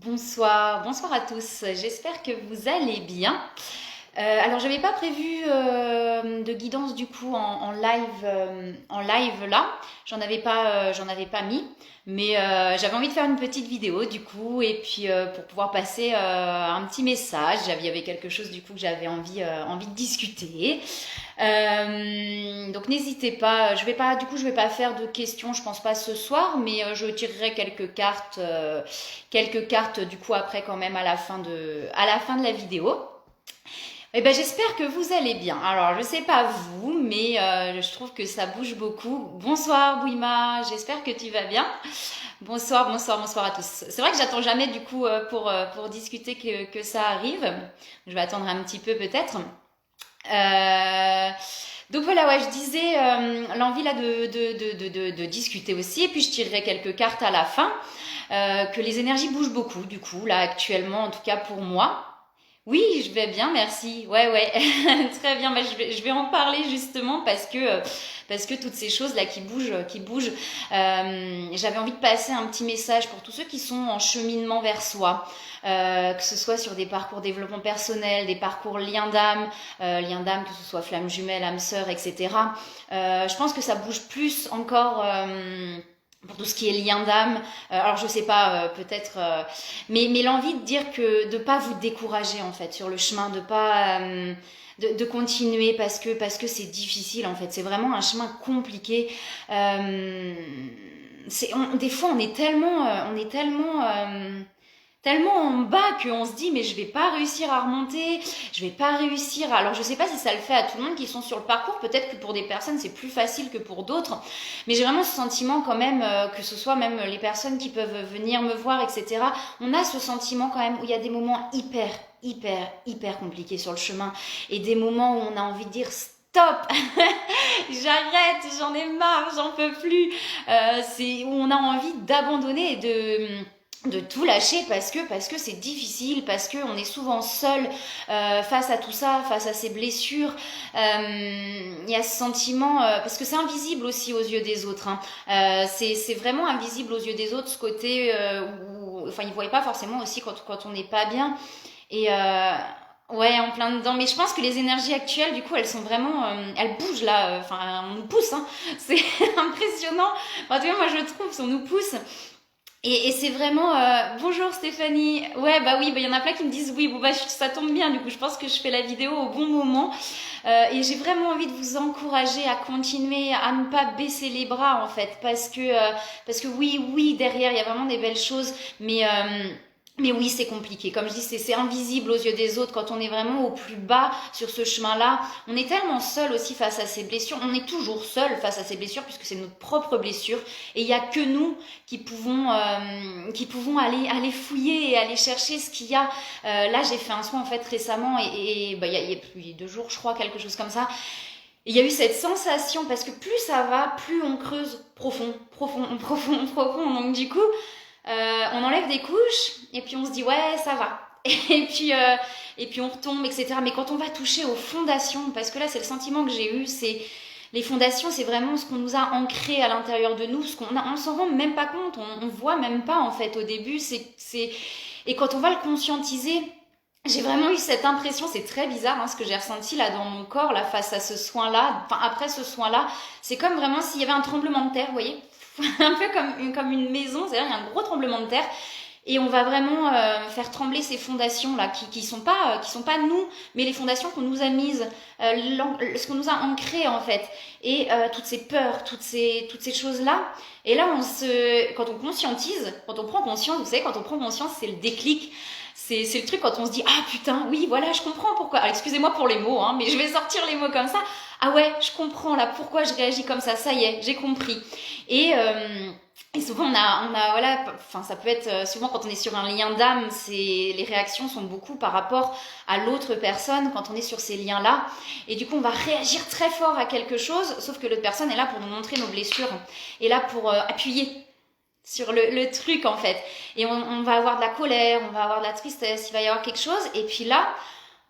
Bonsoir à tous, j'espère que vous allez bien. Alors j'avais pas prévu de guidance du coup en live là, j'en avais pas mis, mais j'avais envie de faire une petite vidéo du coup et puis pour pouvoir passer un petit message, il y avait quelque chose du coup que j'avais envie de discuter. Donc n'hésitez pas, je vais pas faire de questions, je pense pas ce soir, mais je tirerai quelques cartes du coup après quand même à la fin de la vidéo. Eh ben, j'espère que vous allez bien. Alors, je sais pas vous, mais je trouve que ça bouge beaucoup. Bonsoir Bouima, j'espère que tu vas bien. Bonsoir à tous. C'est vrai que j'attends jamais du coup pour discuter que ça arrive. Je vais attendre un petit peu peut-être. Euh, donc voilà, ouais, je disais l'envie là de discuter aussi, et puis je tirerai quelques cartes à la fin. Que les énergies bougent beaucoup du coup, là actuellement, en tout cas pour moi. Oui, je vais bien, merci. Ouais, très bien. Bah, je vais en parler justement parce que toutes ces choses là qui bougent. J'avais envie de passer un petit message pour tous ceux qui sont en cheminement vers soi, que ce soit sur des parcours développement personnel, des parcours lien d'âme, que ce soit flamme jumelle, âme sœur, etc. Je pense que ça bouge plus encore. Pour tout ce qui est lien d'âme, alors je sais pas, peut-être, mais l'envie de dire que de pas vous décourager en fait sur le chemin, de pas de continuer parce que c'est difficile en fait, c'est vraiment un chemin compliqué. Des fois on est tellement en bas qu'on se dit mais je vais pas réussir à remonter, je vais pas réussir. Alors je sais pas si ça le fait à tout le monde qui sont sur le parcours, peut-être que pour des personnes c'est plus facile que pour d'autres, mais j'ai vraiment ce sentiment quand même, que ce soit même les personnes qui peuvent venir me voir, etc. On a ce sentiment quand même où il y a des moments hyper compliqués sur le chemin et des moments où on a envie de dire stop, j'arrête, j'en ai marre, j'en peux plus. C'est où on a envie d'abandonner et de tout lâcher parce que c'est difficile, parce que on est souvent seul face à tout ça, face à ces blessures. Il y a ce sentiment parce que c'est invisible aussi aux yeux des autres, hein. C'est vraiment invisible aux yeux des autres, ce côté où enfin ils voient pas forcément aussi quand on n'est pas bien et ouais, en plein dedans. Mais je pense que les énergies actuelles, du coup, elles sont vraiment, elles bougent là. Enfin, on nous pousse, hein. C'est impressionnant. Enfin, tu vois, moi je trouve, on nous pousse. Et c'est vraiment bonjour Stéphanie. Ouais bah oui, bah il y en a plein qui me disent oui, bon bah ça tombe bien, du coup je pense que je fais la vidéo au bon moment. Et j'ai vraiment envie de vous encourager à continuer, à ne pas baisser les bras en fait, parce que oui derrière il y a vraiment des belles choses, mais oui, c'est compliqué. Comme je dis, c'est invisible aux yeux des autres quand on est vraiment au plus bas sur ce chemin-là. On est tellement seul aussi face à ces blessures. On est toujours seul face à ces blessures puisque c'est notre propre blessure. Et il n'y a que nous qui pouvons aller fouiller et aller chercher ce qu'il y a. Là, j'ai fait un soin en fait récemment et bah, il y a plus de 2 jours, je crois, quelque chose comme ça. Et il y a eu cette sensation parce que plus ça va, plus on creuse profond. Donc du coup, on enlève des couches et puis on se dit ouais ça va. Et puis on retombe, etc. Mais quand on va toucher aux fondations, parce que là c'est le sentiment que j'ai eu, c'est les fondations, c'est vraiment ce qu'on nous a ancré à l'intérieur de nous, on s'en rend même pas compte, on voit même pas en fait au début. Et quand on va le conscientiser, j'ai vraiment eu cette impression, c'est très bizarre hein, ce que j'ai ressenti là dans mon corps là face à ce soin-là, enfin après ce soin-là, c'est comme vraiment s'il y avait un tremblement de terre, vous voyez, un peu comme une maison, c'est-à-dire il y a un gros tremblement de terre et on va vraiment faire trembler ces fondations là qui sont pas nous, mais les fondations qu'on nous a mises, ce qu'on nous a ancré en fait, et toutes ces peurs, toutes ces choses là. Et là quand on conscientise, quand on prend conscience, vous savez, quand on prend conscience, c'est le déclic. C'est le truc quand on se dit ah putain oui voilà je comprends pourquoi. Alors, excusez-moi pour les mots hein, mais je vais sortir les mots comme ça. Ah ouais je comprends là pourquoi je réagis comme ça y est j'ai compris. Et et souvent on a voilà, enfin ça peut être souvent quand on est sur un lien d'âme, les réactions sont beaucoup par rapport à l'autre personne quand on est sur ces liens là, et du coup on va réagir très fort à quelque chose, sauf que l'autre personne est là pour nous montrer nos blessures, est là pour appuyer sur le truc en fait, et on va avoir de la colère, on va avoir de la tristesse, il va y avoir quelque chose, et puis là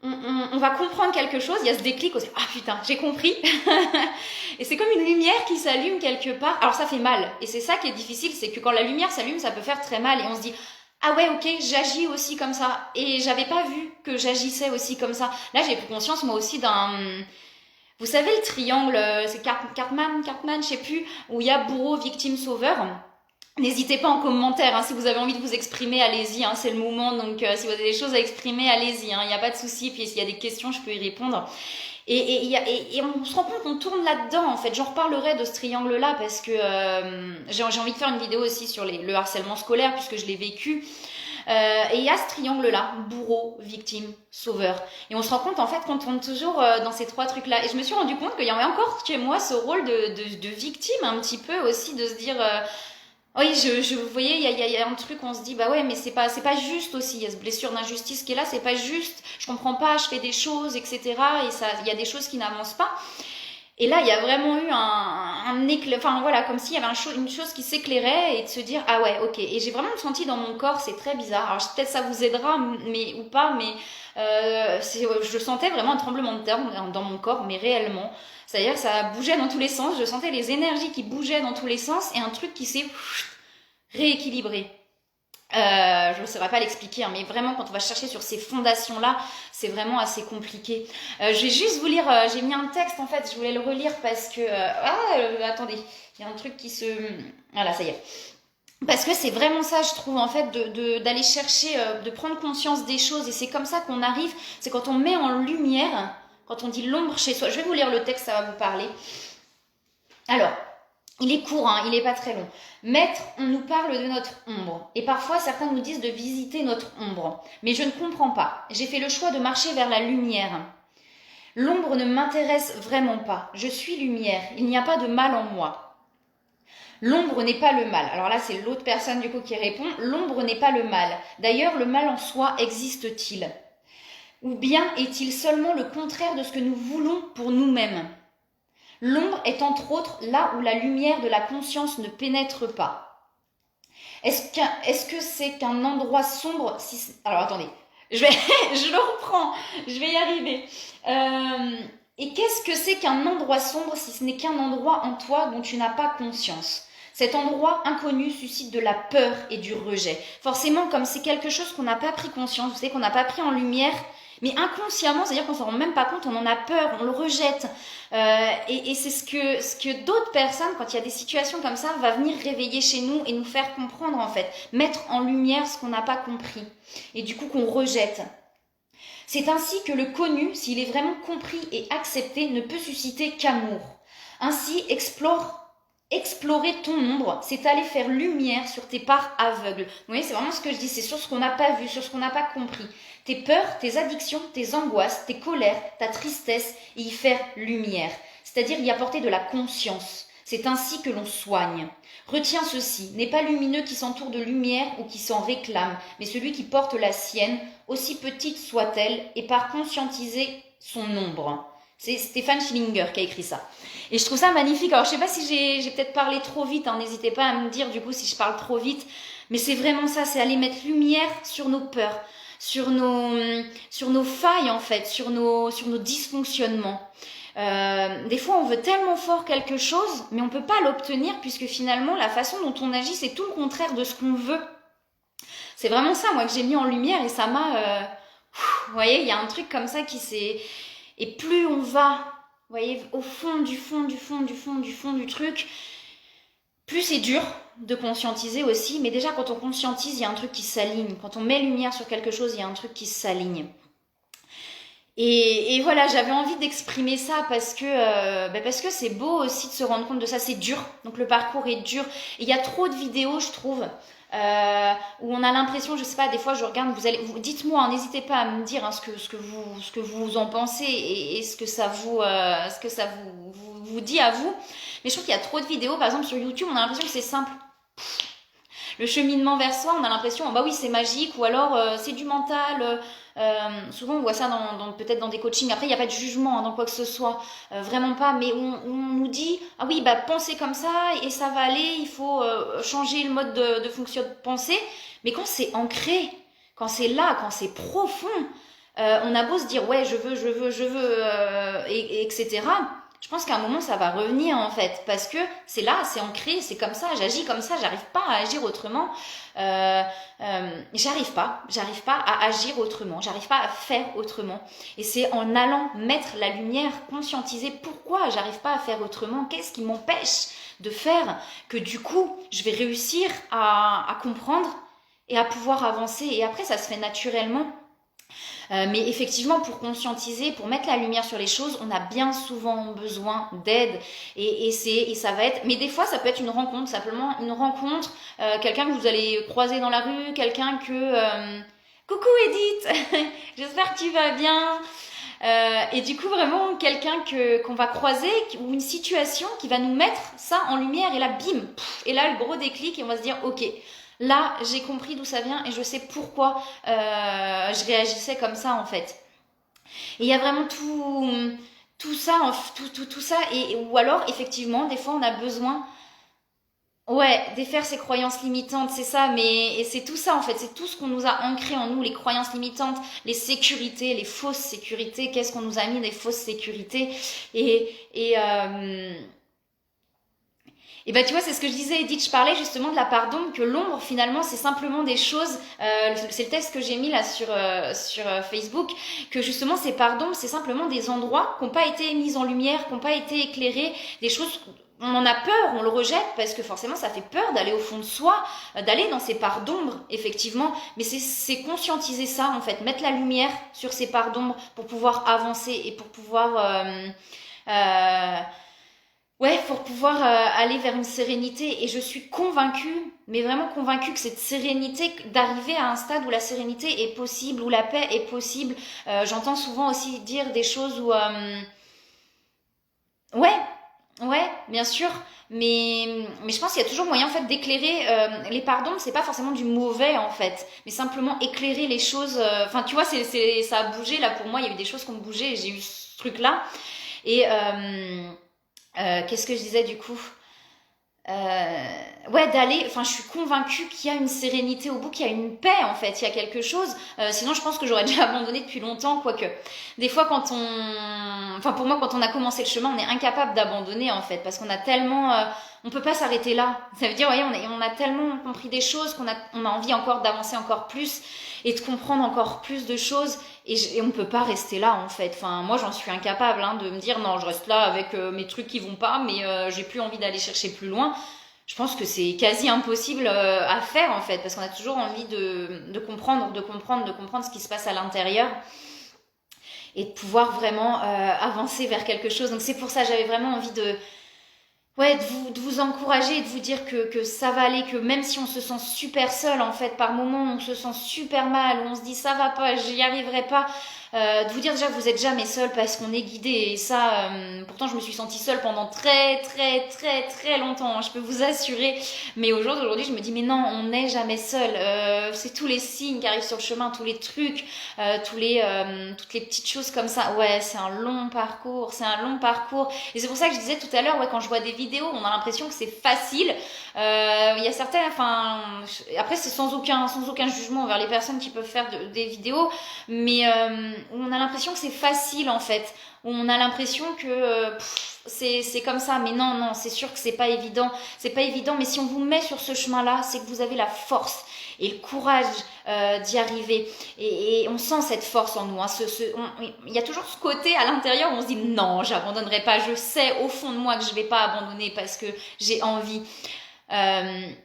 on va comprendre quelque chose, il y a ce déclic, on se dit ah putain j'ai compris. Et c'est comme une lumière qui s'allume quelque part, alors ça fait mal, et c'est ça qui est difficile, c'est que quand la lumière s'allume ça peut faire très mal et on se dit ah ouais, ok, j'agis aussi comme ça. Et j'avais pas vu que j'agissais aussi comme ça. Là, j'ai pris conscience, moi aussi, vous savez, le triangle, c'est Cartman, je sais plus, où il y a bourreau, victime, sauveur. N'hésitez pas en commentaire, hein, si vous avez envie de vous exprimer, allez-y, hein, c'est le moment. Donc, si vous avez des choses à exprimer, allez-y, hein, il n'y a pas de souci. Puis, s'il y a des questions, je peux y répondre. Et on se rend compte qu'on tourne là-dedans, en fait. J'en reparlerai de ce triangle-là parce que j'ai envie de faire une vidéo aussi sur le harcèlement scolaire puisque je l'ai vécu. Et il y a ce triangle-là, bourreau, victime, sauveur. Et on se rend compte en fait qu'on tourne toujours dans ces trois trucs-là. Et je me suis rendu compte qu'il y avait encore chez moi ce rôle de victime un petit peu aussi, de se dire... oui, vous voyez, il y a un truc, on se dit, bah ouais, mais c'est pas juste aussi. Il y a cette blessure d'injustice qui est là, c'est pas juste. Je comprends pas, je fais des choses, etc. Et ça, il y a des choses qui n'avancent pas. Et là, il y a vraiment eu un éclair, enfin voilà, comme s'il y avait une chose qui s'éclairait et de se dire, ah ouais, ok. Et j'ai vraiment senti dans mon corps, c'est très bizarre. Alors peut-être ça vous aidera, mais ou pas, mais je sentais vraiment un tremblement de terre dans mon corps, mais réellement. C'est-à-dire ça bougeait dans tous les sens, je sentais les énergies qui bougeaient dans tous les sens et un truc qui s'est rééquilibré. Je ne saurais pas l'expliquer, hein, mais vraiment quand on va chercher sur ces fondations-là, c'est vraiment assez compliqué. Je vais juste vous lire, j'ai mis un texte en fait, je voulais le relire parce que... attendez, il y a un truc qui se... Voilà, ça y est. Parce que c'est vraiment ça, je trouve, en fait, d'aller chercher, de prendre conscience des choses, et c'est comme ça qu'on arrive, c'est quand on met en lumière, quand on dit l'ombre chez soi. Je vais vous lire le texte, ça va vous parler. Alors, il est court, hein, il n'est pas très long. Maître, on nous parle de notre ombre. Et parfois, certains nous disent de visiter notre ombre. Mais je ne comprends pas. J'ai fait le choix de marcher vers la lumière. L'ombre ne m'intéresse vraiment pas. Je suis lumière. Il n'y a pas de mal en moi. L'ombre n'est pas le mal. Alors là, c'est l'autre personne du coup qui répond. L'ombre n'est pas le mal. D'ailleurs, le mal en soi existe-t-il? Ou bien est-il seulement le contraire de ce que nous voulons pour nous-mêmes? L'ombre est entre autres là où la lumière de la conscience ne pénètre pas. Est-ce que c'est qu'un endroit sombre Alors attendez, je le reprends, je vais y arriver. Et qu'est-ce que c'est qu'un endroit sombre si ce n'est qu'un endroit en toi dont tu n'as pas conscience? Cet endroit inconnu suscite de la peur et du rejet. Forcément, comme c'est quelque chose qu'on n'a pas pris conscience, vous savez qu'on n'a pas pris en lumière, mais inconsciemment, c'est-à-dire qu'on ne s'en rend même pas compte, on en a peur, on le rejette. Et c'est ce que d'autres personnes, quand il y a des situations comme ça, va venir réveiller chez nous et nous faire comprendre en fait, mettre en lumière ce qu'on n'a pas compris et du coup qu'on rejette. C'est ainsi que le connu, s'il est vraiment compris et accepté, ne peut susciter qu'amour. Ainsi, explorer ton ombre, c'est aller faire lumière sur tes parts aveugles. Vous voyez, c'est vraiment ce que je dis, c'est sur ce qu'on n'a pas vu, sur ce qu'on n'a pas compris. Tes peurs, tes addictions, tes angoisses, tes colères, ta tristesse, et y faire lumière. C'est-à-dire y apporter de la conscience. C'est ainsi que l'on soigne. Retiens ceci, n'est pas lumineux qui s'entoure de lumière ou qui s'en réclame, mais celui qui porte la sienne, aussi petite soit-elle, et par conscientiser son ombre. C'est Stéphane Schillinger qui a écrit ça. Et je trouve ça magnifique. Alors je sais pas si j'ai peut-être parlé trop vite, hein, n'hésitez pas à me dire du coup si je parle trop vite, mais c'est vraiment ça, c'est aller mettre lumière sur nos peurs, sur nos failles en fait, sur nos dysfonctionnements. Des fois on veut tellement fort quelque chose, mais on peut pas l'obtenir puisque finalement la façon dont on agit c'est tout le contraire de ce qu'on veut. C'est vraiment ça moi que j'ai mis en lumière et ça m'a... vous voyez, il y a un truc comme ça qui s'est... Et plus on va, vous voyez, au fond du truc, plus c'est dur de conscientiser aussi. Mais déjà, quand on conscientise, il y a un truc qui s'aligne. Quand on met lumière sur quelque chose, il y a un truc qui s'aligne. Et voilà, j'avais envie d'exprimer ça parce que c'est beau aussi de se rendre compte de ça. C'est dur, donc le parcours est dur. Et il y a trop de vidéos, je trouve, où on a l'impression, je sais pas, des fois je regarde, dites-moi, hein, n'hésitez pas à me dire hein, ce que vous en pensez et ce que ça vous dit à vous. Mais je trouve qu'il y a trop de vidéos, par exemple sur YouTube, on a l'impression que c'est simple. Le cheminement vers soi, on a l'impression, bah oui, c'est magique, ou alors c'est du mental. Souvent, on voit ça peut-être dans des coachings. Après, il n'y a pas de jugement hein, dans quoi que ce soit, vraiment pas. Mais on nous dit, ah oui, bah pensez comme ça et ça va aller. Il faut changer le mode de fonction de pensée. Mais quand c'est ancré, quand c'est là, quand c'est profond, on a beau se dire, ouais, je veux, etc. je pense qu'à un moment ça va revenir en fait, parce que c'est là, c'est ancré, c'est comme ça, j'agis comme ça, j'arrive pas à agir autrement. Euh, j'arrive pas à agir autrement, j'arrive pas à faire autrement. Et c'est en allant mettre la lumière, conscientiser pourquoi j'arrive pas à faire autrement, qu'est-ce qui m'empêche de faire, que du coup je vais réussir à comprendre et à pouvoir avancer. Et après ça se fait naturellement. Mais effectivement, pour conscientiser, pour mettre la lumière sur les choses, on a bien souvent besoin d'aide. Et ça va être... Mais des fois, ça peut être une rencontre, simplement une rencontre, quelqu'un que vous allez croiser dans la rue, quelqu'un que... Coucou Edith, j'espère que tu vas bien. Et du coup, vraiment, quelqu'un qu'on va croiser, ou une situation qui va nous mettre ça en lumière, et là, bim, et là, le gros déclic, et on va se dire, ok, là, j'ai compris d'où ça vient, et je sais pourquoi je réagissais comme ça, en fait. Et il y a vraiment tout ça, tout ça, ou alors, effectivement, des fois, on a besoin... Ouais, défaire ses croyances limitantes, c'est ça, mais et c'est tout ça en fait, c'est tout ce qu'on nous a ancré en nous, les croyances limitantes, les sécurités, les fausses sécurités, qu'est-ce qu'on nous a mis des fausses sécurités et et euh, et bah tu vois, c'est ce que je disais, Edith, je parlais justement de la part d'ombre, que l'ombre finalement c'est simplement des choses, c'est le texte que j'ai mis là sur Facebook, que justement ces parts d'ombre c'est simplement des endroits qui n'ont pas été mis en lumière, qui n'ont pas été éclairés, des choses, on en a peur, on le rejette parce que forcément ça fait peur d'aller au fond de soi, d'aller dans ces parts d'ombre effectivement, mais c'est conscientiser ça en fait, mettre la lumière sur ces parts d'ombre pour pouvoir avancer et pour pouvoir... euh, ouais, pour pouvoir aller vers une sérénité. Et je suis convaincue, mais vraiment convaincue que cette sérénité, d'arriver à un stade où la sérénité est possible, où la paix est possible. J'entends souvent aussi dire des choses où... ouais, ouais, bien sûr. Mais je pense qu'il y a toujours moyen en fait d'éclairer les pardons, c'est pas forcément du mauvais en fait, mais simplement éclairer les choses. Enfin, tu vois, ça a bougé là pour moi, il y a eu des choses qui ont bougé et j'ai eu ce truc-là. Et qu'est-ce que je disais du coup? Ouais, d'aller, enfin, je suis convaincue qu'il y a une sérénité au bout, qu'il y a une paix en fait, il y a quelque chose. Sinon, je pense que j'aurais déjà abandonné depuis longtemps, quoique. Des fois, enfin, pour moi, quand on a commencé le chemin, on est incapable d'abandonner en fait, parce qu'on a tellement, on peut pas s'arrêter là. Ça veut dire, voyez, on a tellement compris des choses on a envie encore d'avancer encore plus et de comprendre encore plus de choses. Et on peut pas rester là en fait. Enfin, moi j'en suis incapable de me dire non, je reste là avec mes trucs qui vont pas, mais j'ai plus envie d'aller chercher plus loin. Je pense que c'est quasi impossible à faire en fait, parce qu'on a toujours envie de comprendre, de comprendre ce qui se passe à l'intérieur et de pouvoir vraiment avancer vers quelque chose. Donc c'est pour ça j'avais vraiment envie ouais, de vous encourager et de vous dire que ça va aller, que même si on se sent super seul en fait, par moments on se sent super mal, où on se dit ça va pas, j'y arriverai pas, de vous dire déjà que vous êtes jamais seul parce qu'on est guidé. Et ça, pourtant je me suis sentie seule pendant très longtemps, je peux vous assurer. Mais au jour d'aujourd'hui je me dis mais non, on n'est jamais seul. C'est tous les signes qui arrivent sur le chemin, tous les trucs, toutes les petites choses comme ça. Ouais, c'est un long parcours, c'est un long parcours. Et c'est pour ça que je disais tout à l'heure, ouais, quand je vois des vidéos, on a l'impression que c'est facile. Il y a certains, enfin, après c'est sans aucun jugement envers les personnes qui peuvent faire des vidéos, mais on a l'impression que c'est facile en fait. On a l'impression que c'est comme ça, mais non, c'est sûr que c'est pas évident. C'est pas évident, mais si on vous met sur ce chemin-là, c'est que vous avez la force et le courage d'y arriver. Et on sent cette force en nous. Il y a toujours ce côté à l'intérieur où on se dit non, j'abandonnerai pas. Je sais au fond de moi que je vais pas abandonner parce que j'ai envie.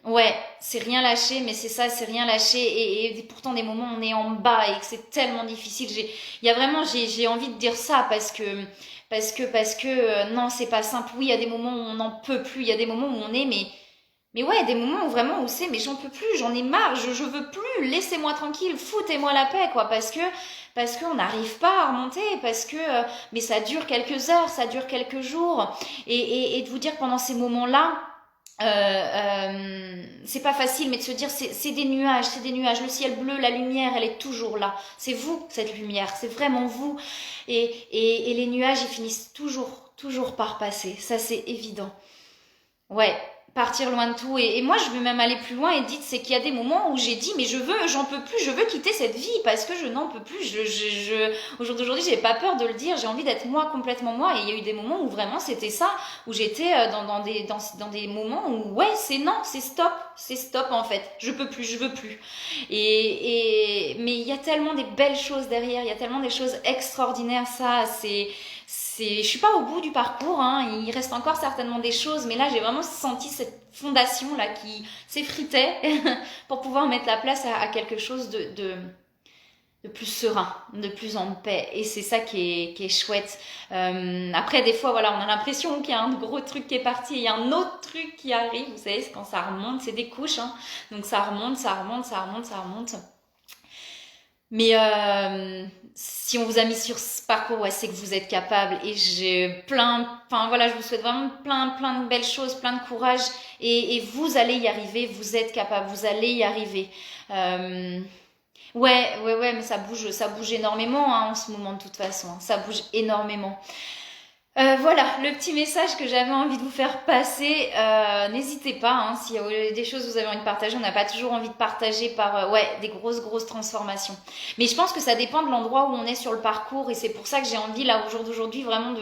Ouais, c'est rien lâcher, mais c'est ça, c'est rien lâcher. Et pourtant, des moments, on est en bas et que c'est tellement difficile. Il y a vraiment, j'ai envie de dire ça parce que non, c'est pas simple. Oui, il y a des moments où on n'en peut plus. Il y a des moments où on est, mais ouais, des moments où vraiment où c'est, mais j'en peux plus, j'en ai marre, je veux plus, laissez-moi tranquille, foutez-moi la paix, quoi, parce qu'on n'arrive pas à remonter, parce que, mais ça dure quelques heures, ça dure quelques jours, et de vous dire que pendant ces moments-là, c'est pas facile, mais de se dire c'est des nuages, le ciel bleu, la lumière, elle est toujours là, c'est vous cette lumière, c'est vraiment vous, et les nuages ils finissent toujours par passer, ça c'est évident. Ouais, partir loin de tout. Et moi, je veux même aller plus loin et dire, c'est qu'il y a des moments où j'ai dit, mais j'en peux plus, je veux quitter cette vie parce que je n'en peux plus. Au jour d'aujourd'hui, j'ai pas peur de le dire, j'ai envie d'être moi, complètement moi. Et il y a eu des moments où vraiment c'était ça, où j'étais dans des moments où, ouais, c'est non, c'est stop en fait. Je peux plus, je veux plus. Mais il y a tellement des belles choses derrière, il y a tellement des choses extraordinaires, je suis pas au bout du parcours, hein. Il reste encore certainement des choses, mais là j'ai vraiment senti cette fondation là qui s'effritait pour pouvoir mettre la place à quelque chose de plus serein, de plus en paix. Et c'est ça qui est chouette. Après, des fois, voilà, on a l'impression qu'il y a un gros truc qui est parti et il y a un autre truc qui arrive. Vous savez, quand ça remonte, c'est des couches, hein. Donc ça remonte, ça remonte, ça remonte, ça remonte. Mais si on vous a mis sur ce parcours, ouais, c'est que vous êtes capable. Et enfin voilà, je vous souhaite vraiment plein de belles choses, plein de courage. Et vous allez y arriver, vous êtes capable, vous allez y arriver. Ouais, mais ça bouge énormément, hein, en ce moment de toute façon. Hein. Ça bouge énormément. Voilà, le petit message que j'avais envie de vous faire passer. N'hésitez pas, hein, s'il y a des choses que vous avez envie de partager. On n'a pas toujours envie de partager par des grosses transformations. Mais je pense que ça dépend de l'endroit où on est sur le parcours. Et c'est pour ça que j'ai envie, là, au jour d'aujourd'hui, vraiment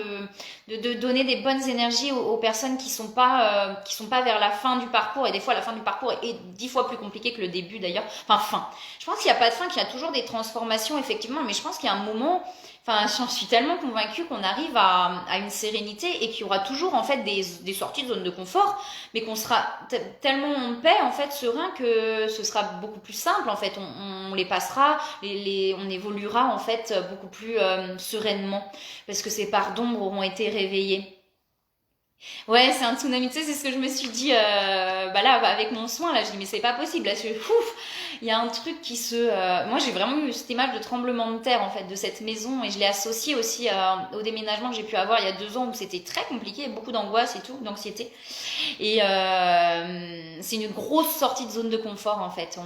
de donner des bonnes énergies aux personnes qui sont pas vers la fin du parcours. Et des fois, la fin du parcours est 10 fois plus compliquée que le début, d'ailleurs. Enfin, fin. Je pense qu'il n'y a pas de fin, qu'il y a toujours des transformations, effectivement. Mais je pense qu'il y a un moment... Enfin, j'en suis tellement convaincue qu'on arrive à une sérénité et qu'il y aura toujours en fait des sorties de zone de confort, mais qu'on sera tellement en paix, en fait, serein, que ce sera beaucoup plus simple. En fait, on les passera, on évoluera en fait beaucoup plus sereinement parce que ces parts d'ombre auront été réveillées. Ouais, c'est un tsunami, tu sais, c'est ce que je me suis dit là, avec mon soin, là, je dis mais c'est pas possible, là, il y a un truc qui moi j'ai vraiment eu cette image de tremblement de terre en fait, de cette maison, et je l'ai associé aussi au déménagement que j'ai pu avoir il y a 2 ans où c'était très compliqué, beaucoup d'angoisse et tout, d'anxiété, et c'est une grosse sortie de zone de confort en fait,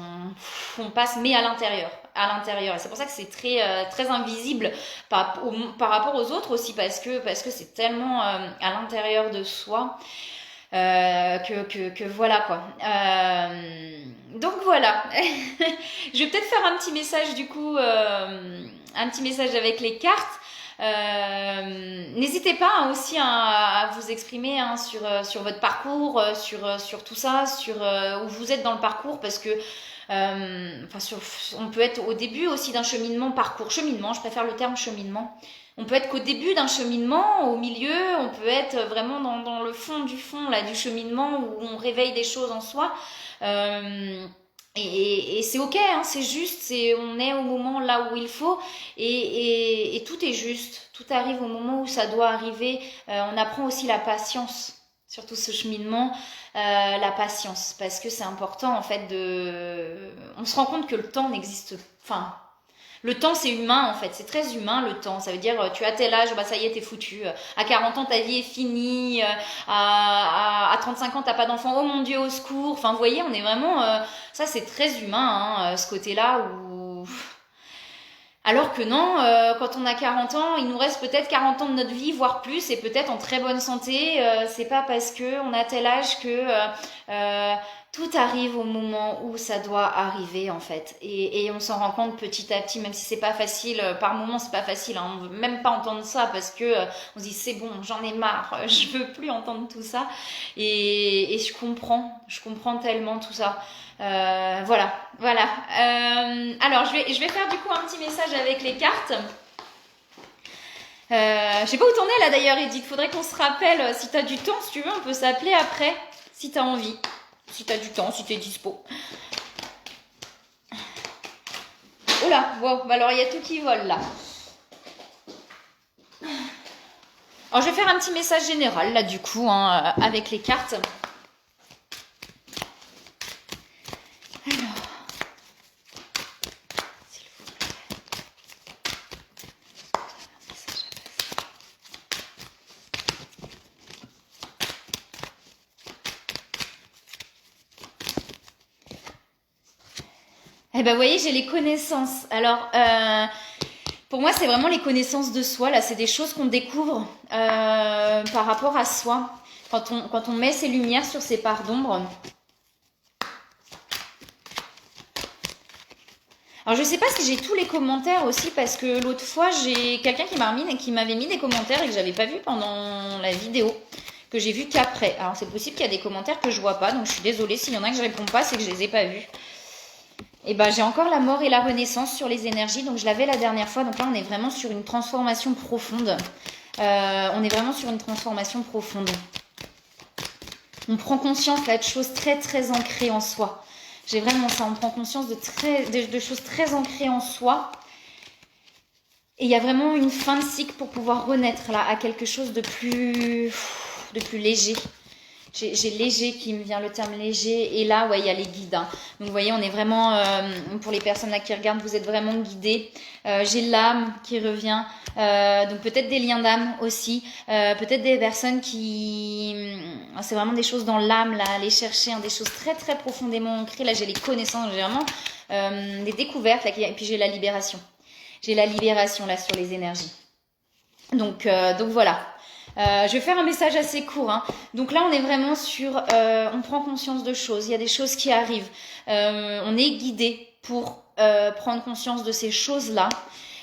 on passe mais à l'intérieur, et c'est pour ça que c'est très invisible par rapport aux autres aussi, parce que c'est tellement à l'intérieur de soi que voilà quoi. Donc voilà. Je vais peut-être faire un petit message du coup, un petit message avec les cartes. N'hésitez pas, hein, aussi, hein, à vous exprimer, hein, sur votre parcours, sur tout ça, sur où vous êtes dans le parcours, parce que on peut être au début aussi d'un cheminement, je préfère le terme cheminement. On peut être qu'au début d'un cheminement, au milieu, on peut être vraiment dans le fond du fond là, du cheminement où on réveille des choses en soi. Et c'est ok, hein, c'est juste, on est au moment là où il faut, et tout est juste, tout arrive au moment où ça doit arriver. On apprend aussi la patience, surtout ce cheminement, la patience, parce que c'est important en fait on se rend compte que le temps n'existe, enfin, le temps, c'est humain en fait, c'est très humain le temps. Ça veut dire, tu as tel âge, bah ça y est, t'es foutu. À 40 ans, ta vie est finie. À 35 ans, t'as pas d'enfant. Oh mon Dieu, au secours. Enfin, vous voyez, on est vraiment... ça, c'est très humain, hein, ce côté-là où... Alors que non, quand on a 40 ans, il nous reste peut-être 40 ans de notre vie, voire plus, et peut-être en très bonne santé. C'est pas parce que on a tel âge que tout arrive au moment où ça doit arriver en fait. Et on s'en rend compte petit à petit, même si c'est pas facile. Par moments, c'est pas facile. Hein, on veut même pas entendre ça parce que on se dit c'est bon, j'en ai marre, je veux plus entendre tout ça. Et je comprends tellement tout ça. Voilà. Alors, je vais faire du coup un petit message avec les cartes. Je sais pas où t'en es là d'ailleurs, Edith. Faudrait qu'on se rappelle. Si t'as du temps, si tu veux, on peut s'appeler après, si t'as envie. Si t'as du temps, si t'es dispo. Oh là, wow, bah alors il y a tout qui vole là. Alors je vais faire un petit message général là du coup, hein, avec les cartes. Eh ben, vous voyez, j'ai les connaissances. Alors, pour moi, c'est vraiment les connaissances de soi. Là, c'est des choses qu'on découvre par rapport à soi. quand on met ses lumières sur ses parts d'ombre. Alors, je ne sais pas si j'ai tous les commentaires aussi, parce que l'autre fois, j'ai quelqu'un qui m'avait mis des commentaires et que j'avais pas vu pendant la vidéo, que j'ai vu qu'après. Alors, c'est possible qu'il y a des commentaires que je vois pas, donc je suis désolée. S'il y en a que je réponds pas, c'est que je les ai pas vus. Et ben, j'ai encore la mort et la renaissance sur les énergies, donc je l'avais la dernière fois. Donc là, on est vraiment sur une transformation profonde. On est vraiment sur une transformation profonde. On prend conscience là de choses très, très ancrées en soi. J'ai vraiment ça, on prend conscience de choses très ancrées en soi. Et il y a vraiment une fin de cycle pour pouvoir renaître là à quelque chose de plus léger. J'ai léger qui me vient, le terme léger. Et là, ouais, il y a les guides. Hein. Donc, vous voyez, on est vraiment, pour les personnes là qui regardent, vous êtes vraiment guidés. J'ai l'âme qui revient. Donc, peut-être des liens d'âme aussi. Peut-être des personnes qui... C'est vraiment des choses dans l'âme, là, aller chercher des choses très, très profondément ancrées. Là, j'ai les connaissances, j'ai vraiment des découvertes. Là, et puis, j'ai la libération. J'ai la libération, là, sur les énergies. Donc voilà. Je vais faire un message assez court. Hein. Donc là, on est vraiment sur... on prend conscience de choses. Il y a des choses qui arrivent. On est guidé pour prendre conscience de ces choses-là.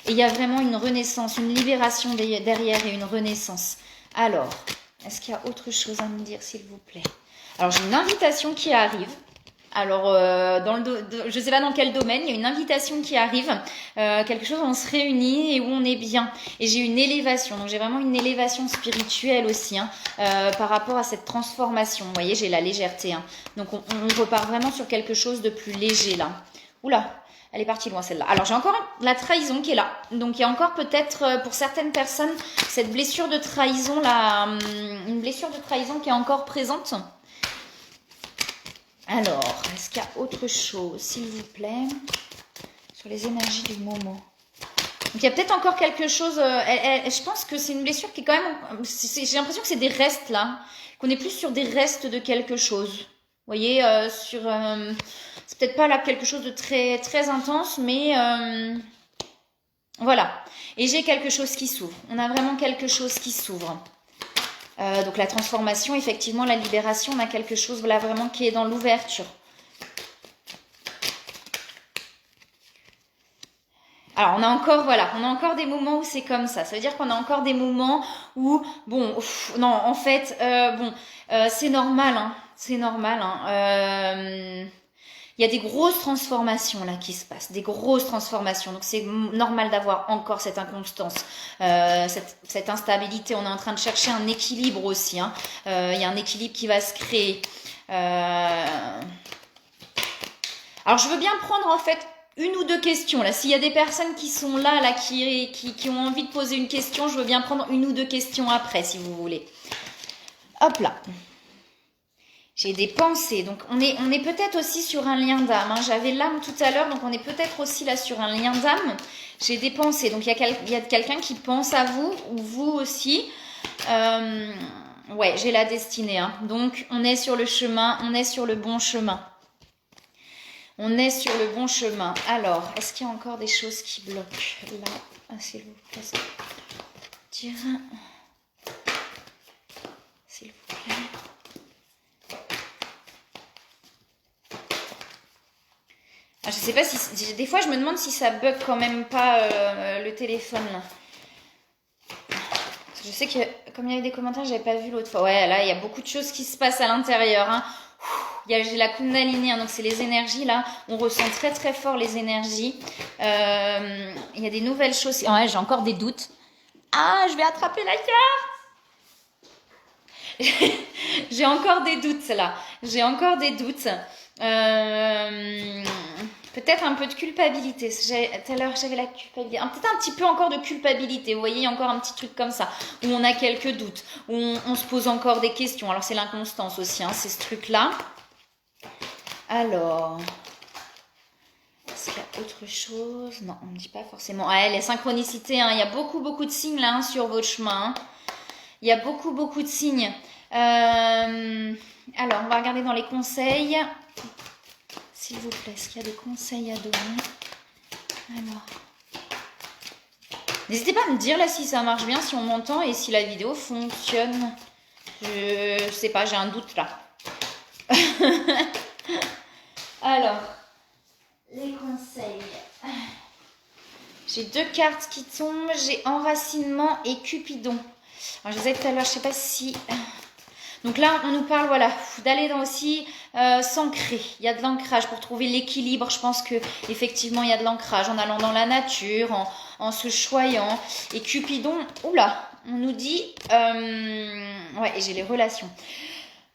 Et il y a vraiment une renaissance, une libération derrière et une renaissance. Alors, est-ce qu'il y a autre chose à me dire, s'il vous plaît? Alors, j'ai une invitation qui arrive. Alors, je ne sais pas dans quel domaine, il y a une invitation qui arrive, quelque chose où on se réunit et où on est bien. Et j'ai une élévation, donc j'ai vraiment une élévation spirituelle aussi, hein, par rapport à cette transformation. Vous voyez, j'ai la légèreté. Hein. Donc, on repart vraiment sur quelque chose de plus léger là. Oula, elle est partie loin celle-là. Alors, j'ai encore la trahison qui est là. Donc, il y a encore peut-être, pour certaines personnes, cette blessure de trahison là, une blessure de trahison qui est encore présente. Alors, est-ce qu'il y a autre chose, s'il vous plaît, sur les énergies du moment? Donc, il y a peut-être encore quelque chose. Je pense que c'est une blessure qui est quand même... J'ai l'impression que c'est des restes, là. Qu'on est plus sur des restes de quelque chose. Vous voyez, c'est peut-être pas là quelque chose de très, très intense, mais... voilà. Et j'ai quelque chose qui s'ouvre. On a vraiment quelque chose qui s'ouvre. Donc la transformation, effectivement, la libération, on a quelque chose là vraiment qui est dans l'ouverture. Alors on a encore des moments où c'est comme ça. Ça veut dire qu'on a encore des moments où, bon, non, en fait, c'est normal, hein, c'est normal. Hein, il y a des grosses transformations là qui se passent, des grosses transformations. Donc c'est normal d'avoir encore cette inconstance, cette instabilité. On est en train de chercher un équilibre aussi. Hein. Il y a un équilibre qui va se créer. Alors je veux bien prendre en fait une ou deux questions là. S'il y a des personnes qui sont là qui ont envie de poser une question, je veux bien prendre une ou deux questions après si vous voulez. Hop là. J'ai des pensées, donc on est peut-être aussi sur un lien d'âme. Hein. J'avais l'âme tout à l'heure, donc on est peut-être aussi là sur un lien d'âme. J'ai des pensées, donc il y a quelqu'un qui pense à vous, ou vous aussi. Ouais, j'ai la destinée. Hein. Donc on est sur le chemin, on est sur le bon chemin. On est sur le bon chemin. Alors, est-ce qu'il y a encore des choses qui bloquent là? S'il vous plaît. S'il vous plaît. Je sais pas si... Des fois, je me demande si ça bug quand même pas le téléphone. Là. Je sais que, comme il y avait des commentaires, j'avais pas vu l'autre fois. Ouais, là, il y a beaucoup de choses qui se passent à l'intérieur. Hein. J'ai la Kundalini, hein, donc c'est les énergies, là. On ressent très, très fort les énergies. Il y a des nouvelles choses. Ouais, j'ai encore des doutes. Ah, je vais attraper la carte. J'ai encore des doutes, là. J'ai encore des doutes. Peut-être un peu de culpabilité. Tout à l'heure, j'avais la culpabilité. Peut-être un petit peu encore de culpabilité. Vous voyez, encore un petit truc comme ça. Où on a quelques doutes. Où on se pose encore des questions. Alors, c'est l'inconstance aussi, hein, c'est ce truc-là. Alors, est-ce qu'il y a autre chose? Non, on ne dit pas forcément. Ah, les synchronicités, hein, il y a beaucoup, beaucoup de signes là hein, sur votre chemin. Il y a beaucoup, beaucoup de signes. Alors, on va regarder dans les conseils. S'il vous plaît, est-ce qu'il y a des conseils à donner? Alors, n'hésitez pas à me dire là si ça marche bien, si on m'entend et si la vidéo fonctionne. Je sais pas, j'ai un doute là. Alors, les conseils. J'ai 2 cartes qui tombent. J'ai enracinement et Cupidon. Alors, je disais tout à l'heure, je sais pas si... Donc là, on nous parle, voilà, d'aller dans aussi s'ancrer. Il y a de l'ancrage pour trouver l'équilibre. Je pense que effectivement, il y a de l'ancrage en allant dans la nature, en se choyant. Et Cupidon, oula, on nous dit... ouais, et j'ai les relations.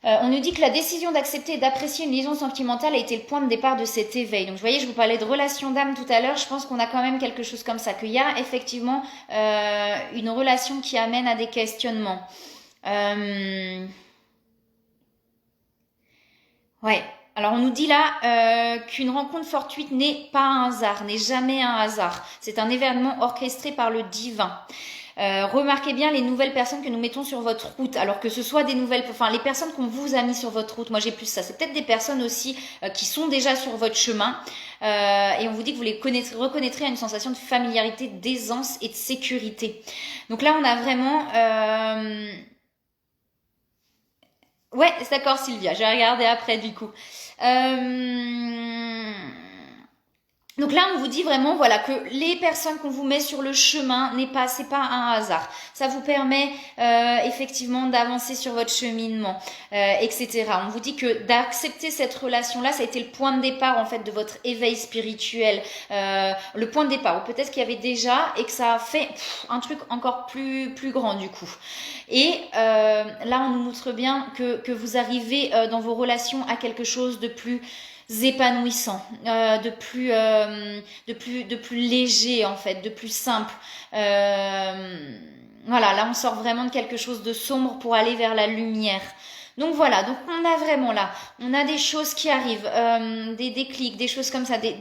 On nous dit que la décision d'accepter et d'apprécier une liaison sentimentale a été le point de départ de cet éveil. Donc, vous voyez, je vous parlais de relation d'âme tout à l'heure. Je pense qu'on a quand même quelque chose comme ça, qu'il y a effectivement une relation qui amène à des questionnements. Ouais. Alors, on nous dit là qu'une rencontre fortuite n'est pas un hasard, n'est jamais un hasard. C'est un événement orchestré par le divin. Remarquez bien les nouvelles personnes que nous mettons sur votre route, alors que ce soit des nouvelles, enfin les personnes qu'on vous a mis sur votre route. Moi j'ai plus ça, c'est peut-être des personnes aussi qui sont déjà sur votre chemin et on vous dit que vous les reconnaîtrez à une sensation de familiarité, d'aisance et de sécurité. Donc là on a vraiment ouais, c'est d'accord Sylvia, je vais regarder après du coup. Donc là, on vous dit vraiment, voilà, que les personnes qu'on vous met sur le chemin c'est pas un hasard. Ça vous permet effectivement d'avancer sur votre cheminement, etc. On vous dit que d'accepter cette relation-là, ça a été le point de départ en fait de votre éveil spirituel, le point de départ. Ou peut-être qu'il y avait déjà et que ça a fait un truc encore plus grand du coup. Et là, on nous montre bien que vous arrivez dans vos relations à quelque chose de plus épanouissant, de plus léger en fait, de plus simple. Voilà, là on sort vraiment de quelque chose de sombre pour aller vers la lumière. Donc voilà, donc on a vraiment là, on a des choses qui arrivent, des déclics, des choses comme ça, des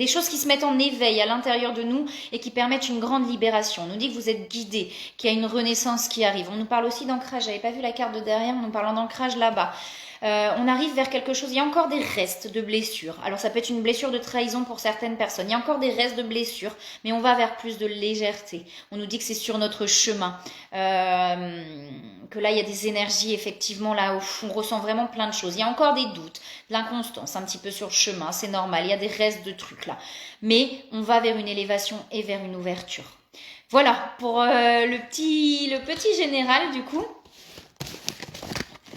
choses qui se mettent en éveil à l'intérieur de nous et qui permettent une grande libération. On nous dit que vous êtes guidés, qu'il y a une renaissance qui arrive. On nous parle aussi d'ancrage. J'avais pas vu la carte de derrière, on nous parle d'ancrage là-bas. On arrive vers quelque chose, il y a encore des restes de blessures. Alors ça peut être une blessure de trahison pour certaines personnes. Il y a encore des restes de blessures, mais on va vers plus de légèreté. On nous dit que c'est sur notre chemin. Que là il y a des énergies effectivement là où on ressent vraiment plein de choses. Il y a encore des doutes, de l'inconstance un petit peu sur le chemin, c'est normal. Il y a des restes de trucs là. Mais on va vers une élévation et vers une ouverture. Voilà pour le petit général du coup.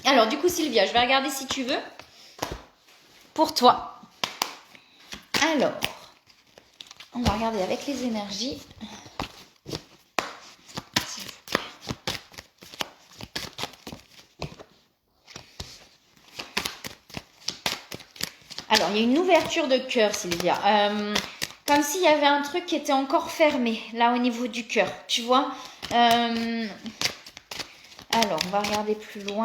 Alors, du coup, Sylvia, je vais regarder si tu veux. Pour toi. Alors, on va regarder avec les énergies. Alors, il y a une ouverture de cœur, Sylvia. Comme s'il y avait un truc qui était encore fermé, là, au niveau du cœur. Tu vois alors, on va regarder plus loin.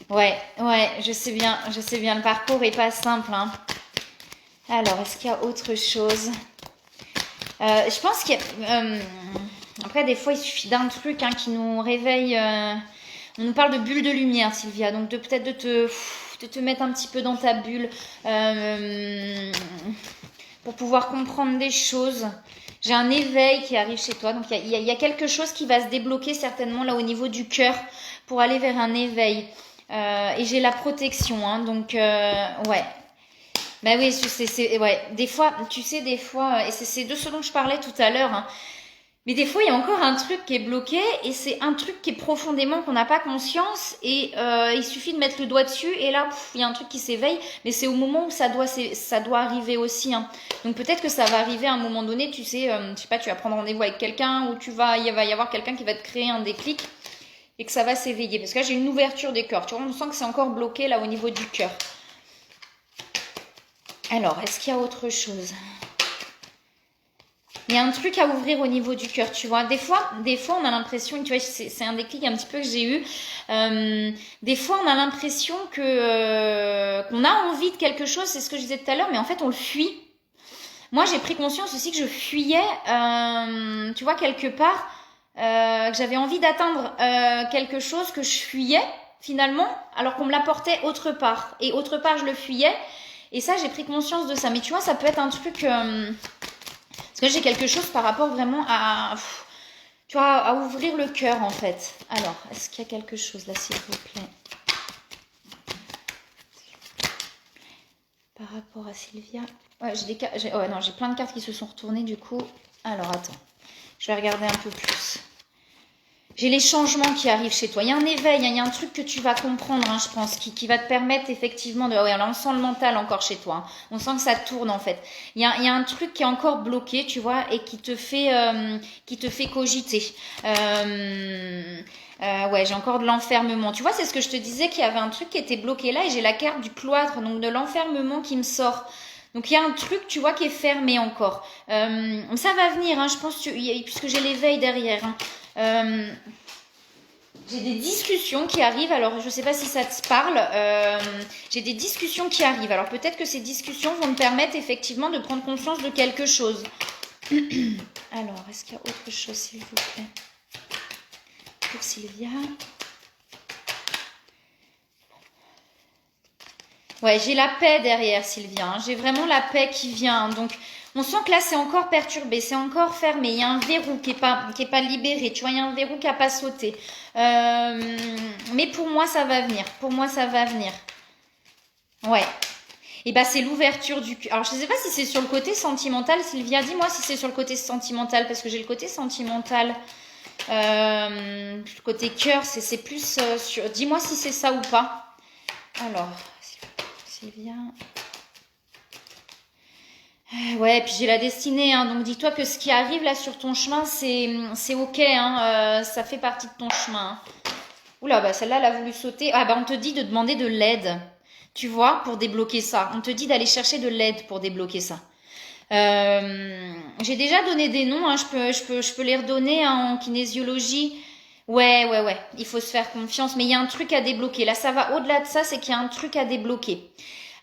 Ouais, je sais bien, le parcours est pas simple, hein. Alors, est-ce qu'il y a autre chose? Je pense qu'il y a... après, des fois, il suffit d'un truc qui nous réveille. On nous parle de bulle de lumière, Sylvia, donc peut-être de te mettre un petit peu dans ta bulle pour pouvoir comprendre des choses. J'ai un éveil qui arrive chez toi, donc il y a quelque chose qui va se débloquer certainement là au niveau du cœur pour aller vers un éveil. Et j'ai la protection, hein, donc ouais. Bah oui, ouais. Des fois, tu sais, et c'est de ce dont je parlais tout à l'heure, hein. Mais des fois, il y a encore un truc qui est bloqué et c'est un truc qui est profondément qu'on n'a pas conscience et il suffit de mettre le doigt dessus et là, il y a un truc qui s'éveille, mais c'est au moment où ça doit arriver aussi, hein. Donc peut-être que ça va arriver à un moment donné, tu sais, je sais pas, tu vas prendre rendez-vous avec quelqu'un ou il va y avoir quelqu'un qui va te créer un déclic. Et que ça va s'éveiller. Parce que là, j'ai une ouverture des cœurs. Tu vois, on sent que c'est encore bloqué là au niveau du cœur. Alors, est-ce qu'il y a autre chose? Il y a un truc à ouvrir au niveau du cœur, tu vois. Des fois, on a l'impression, tu vois, c'est un déclic un petit peu que j'ai eu. Des fois, on a l'impression qu'on a envie de quelque chose, c'est ce que je disais tout à l'heure, mais en fait, on le fuit. Moi, j'ai pris conscience aussi que je fuyais, tu vois, quelque part... que j'avais envie d'atteindre quelque chose que je fuyais finalement alors qu'on me l'apportait autre part et autre part je le fuyais et ça j'ai pris conscience de ça. Mais tu vois, ça peut être un truc Parce que j'ai quelque chose par rapport vraiment à, tu vois, à ouvrir le cœur en fait. Alors, est-ce qu'il y a quelque chose là, s'il vous plaît? Par rapport à Sylvia. Ouais, j'ai plein de cartes qui se sont retournées du coup. Alors, attends. Je vais regarder un peu plus. J'ai les changements qui arrivent chez toi. Il y a un éveil, hein, il y a un truc que tu vas comprendre, hein, je pense, qui va te permettre effectivement de... Ouais, alors on sent le mental encore chez toi. Hein. On sent que ça tourne en fait. Il y a un truc qui est encore bloqué, tu vois, et qui te fait cogiter. Ouais, j'ai encore de l'enfermement. Tu vois, c'est ce que je te disais, qu'il y avait un truc qui était bloqué là, et j'ai la carte du cloître, donc de l'enfermement qui me sort. Donc il y a un truc, tu vois, qui est fermé encore. Ça va venir, hein, je pense, puisque j'ai l'éveil derrière. Hein. J'ai des discussions qui arrivent, alors je ne sais pas si ça te parle, j'ai des discussions qui arrivent, alors peut-être que ces discussions vont me permettre effectivement de prendre conscience de quelque chose. Alors, est-ce qu'il y a autre chose s'il vous plaît? Pour Sylvia. Ouais, j'ai la paix derrière Sylvia, hein. J'ai vraiment la paix qui vient, donc... On sent que là, c'est encore perturbé, c'est encore fermé. Il y a un verrou qui est pas libéré. Tu vois, il y a un verrou qui n'a pas sauté. Mais pour moi, ça va venir. Pour moi, ça va venir. Ouais. Et bah, c'est l'ouverture du cœur. Alors, je ne sais pas si c'est sur le côté sentimental. Sylvia, dis-moi si c'est sur le côté sentimental. Parce que j'ai le côté sentimental. Le côté cœur, c'est plus sur... Dis-moi si c'est ça ou pas. Alors, Sylvia... Ouais, puis j'ai la destinée, hein, donc dis-toi que ce qui arrive là sur ton chemin, c'est ok, hein, ça fait partie de ton chemin. Hein. Oula, bah celle-là, elle a voulu sauter. Ah bah on te dit de demander de l'aide, tu vois, pour débloquer ça. On te dit d'aller chercher de l'aide pour débloquer ça. J'ai déjà donné des noms, hein, je peux les redonner hein, en kinésiologie. Ouais, il faut se faire confiance, mais il y a un truc à débloquer. Là, ça va au-delà de ça, c'est qu'il y a un truc à débloquer.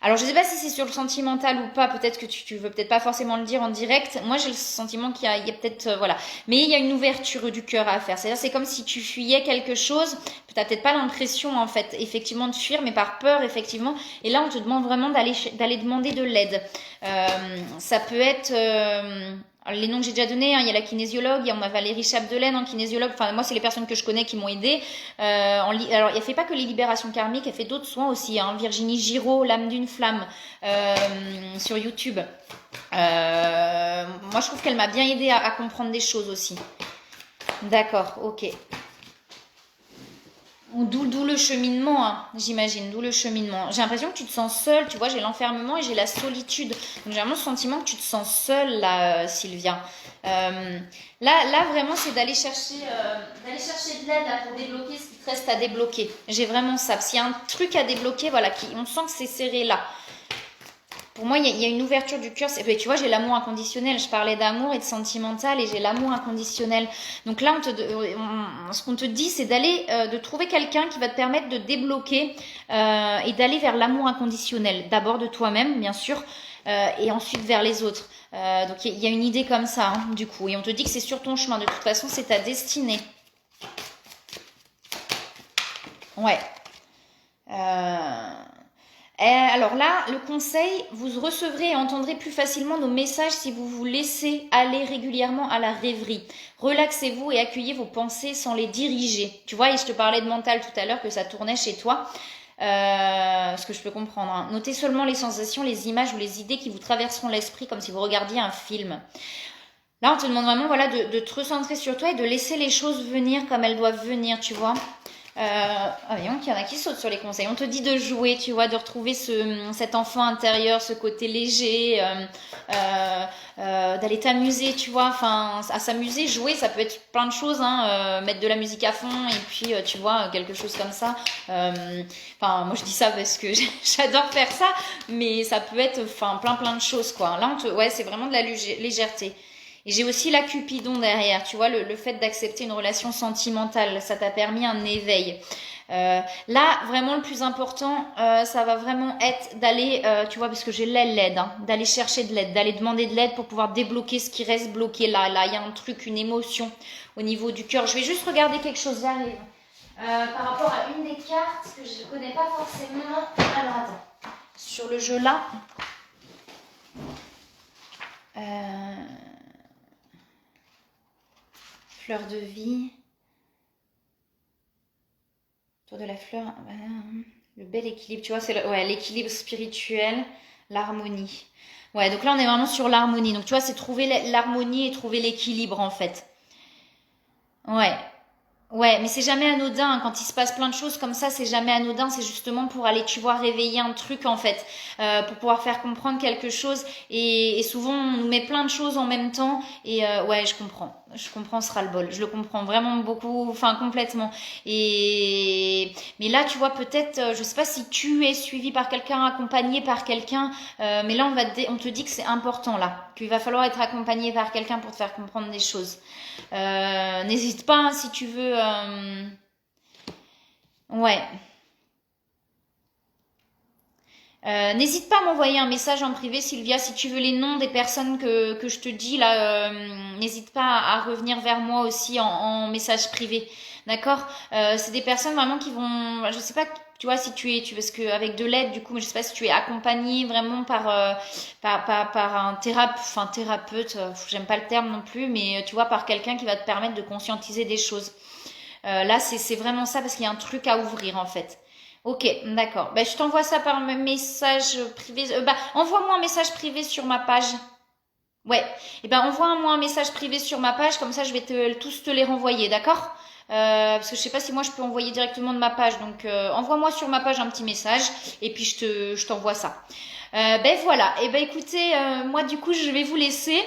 Alors, je ne sais pas si c'est sur le sentimental ou pas. Peut-être que tu veux peut-être pas forcément le dire en direct. Moi, j'ai le sentiment qu'il y a peut-être... voilà. Mais il y a une ouverture du cœur à faire. C'est-à-dire, c'est comme si tu fuyais quelque chose. Tu n'as peut-être pas l'impression, en fait, effectivement, de fuir, mais par peur, effectivement. Et là, on te demande vraiment d'aller demander de l'aide. Ça peut être... les noms que j'ai déjà donnés, hein, il y a la kinésiologue, on a Valérie Chapdelaine en kinésiologue, enfin moi c'est les personnes que je connais qui m'ont aidée. Alors elle fait pas que les libérations karmiques, elle fait d'autres soins aussi, hein, Virginie Giraud, l'âme d'une flamme, sur YouTube. Moi je trouve qu'elle m'a bien aidée à comprendre des choses aussi. D'accord, ok. D'où le cheminement, hein, j'imagine, d'où le cheminement. J'ai l'impression que tu te sens seule, tu vois, j'ai l'enfermement et j'ai la solitude. Donc j'ai vraiment le sentiment que tu te sens seule, là, Sylvia. Là, vraiment, c'est d'aller chercher de l'aide là, pour débloquer ce qui te reste à débloquer. J'ai vraiment ça. S'il y a un truc à débloquer, voilà, on sent que c'est serré là. Pour moi, il y a une ouverture du cœur. Tu vois, j'ai l'amour inconditionnel. Je parlais d'amour et de sentimental et j'ai l'amour inconditionnel. Donc là, ce qu'on te dit, c'est d'aller, de trouver quelqu'un qui va te permettre de débloquer et d'aller vers l'amour inconditionnel. D'abord de toi-même, bien sûr, et ensuite vers les autres. Donc il y a une idée comme ça, hein, du coup. Et on te dit que c'est sur ton chemin. De toute façon, c'est ta destinée. Ouais. Alors là, le conseil, vous recevrez et entendrez plus facilement nos messages si vous vous laissez aller régulièrement à la rêverie. Relaxez-vous et accueillez vos pensées sans les diriger. Tu vois, et je te parlais de mental tout à l'heure, que ça tournait chez toi. Ce que je peux comprendre. Hein. Notez seulement les sensations, les images ou les idées qui vous traverseront l'esprit comme si vous regardiez un film. Là, on te demande vraiment voilà, de te recentrer sur toi et de laisser les choses venir comme elles doivent venir, tu vois. Voyons qu'il y en a qui sautent sur les conseils. On te dit de jouer, tu vois, de retrouver cet enfant intérieur, ce côté léger, d'aller t'amuser, tu vois. Enfin, à s'amuser, jouer, ça peut être plein de choses, hein, mettre de la musique à fond et puis, tu vois, quelque chose comme ça. Enfin, moi je dis ça parce que j'adore faire ça, mais ça peut être, enfin, plein de choses, quoi. Là, ouais, c'est vraiment de la légèreté. Et j'ai aussi la Cupidon derrière, tu vois, le fait d'accepter une relation sentimentale, ça t'a permis un éveil. Là, vraiment le plus important, ça va vraiment être d'aller, tu vois, parce que j'ai l'aide, hein, d'aller chercher de l'aide, d'aller demander de l'aide pour pouvoir débloquer ce qui reste bloqué là. Là, il y a un truc, une émotion au niveau du cœur. Je vais juste regarder quelque chose, j'arrive. Par rapport à une des cartes que je ne connais pas forcément. Alors, attends. Sur le jeu là. fleur de vie. Autour de la fleur, le bel équilibre. Tu vois, c'est l'équilibre spirituel, l'harmonie. Ouais, donc là, on est vraiment sur l'harmonie. Donc, tu vois, c'est trouver l'harmonie et trouver l'équilibre, en fait. Ouais. Ouais, mais c'est jamais anodin, hein. Quand il se passe plein de choses comme ça, c'est jamais anodin. C'est justement pour aller, tu vois, réveiller un truc en fait, pour pouvoir faire comprendre quelque chose. Et souvent, on nous met plein de choses en même temps. Et ouais, je comprends. Je comprends ce ras-le-bol. Je le comprends vraiment beaucoup, enfin complètement. Mais là, tu vois, peut-être, je sais pas si tu es suivi par quelqu'un, accompagné par quelqu'un, mais là, on te dit que c'est important là, qu'il va falloir être accompagné par quelqu'un pour te faire comprendre des choses. N'hésite pas, hein, si tu veux. Ouais. N'hésite pas à m'envoyer un message en privé, Sylvia, si tu veux les noms des personnes que je te dis là. N'hésite pas à revenir vers moi aussi en message privé, d'accord? C'est des personnes vraiment qui vont, je sais pas, tu vois, si parce que avec de l'aide, du coup, je sais pas si tu es accompagné vraiment par un thérapeute. J'aime pas le terme non plus, mais tu vois, par quelqu'un qui va te permettre de conscientiser des choses. Là, c'est vraiment ça parce qu'il y a un truc à ouvrir en fait. Ok, d'accord. Bah, je t'envoie ça par message privé. Bah, envoie-moi un message privé sur ma page. Ouais. Et ben, envoie-moi un message privé sur ma page, comme ça, je vais tous te les renvoyer, d'accord? Parce que je sais pas si moi je peux envoyer directement de ma page, donc envoie-moi sur ma page un petit message et puis je t'envoie ça. Ben voilà. Et ben écoutez, moi du coup je vais vous laisser.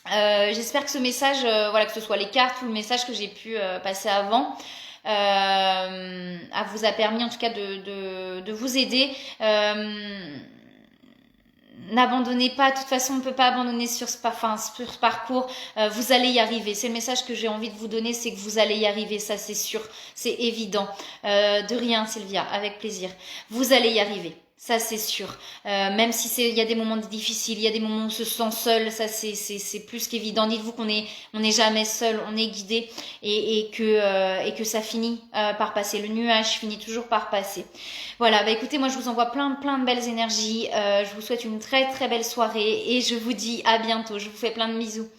J'espère que ce message, voilà, que ce soit les cartes ou le message que j'ai pu passer avant, vous a permis en tout cas de vous aider. N'abandonnez pas, de toute façon on ne peut pas abandonner sur sur ce parcours, vous allez y arriver. C'est le message que j'ai envie de vous donner, c'est que vous allez y arriver, ça c'est sûr, c'est évident. De rien Sylvia, avec plaisir. Vous allez y arriver. Ça c'est sûr. Même si il y a des moments difficiles, il y a des moments où on se sent seul, ça c'est plus qu'évident. Dites-vous on n'est jamais seul, on est guidé et que ça finit par passer. Le nuage finit toujours par passer. Voilà, bah écoutez, moi je vous envoie plein de belles énergies. Je vous souhaite une très très belle soirée et je vous dis à bientôt. Je vous fais plein de bisous.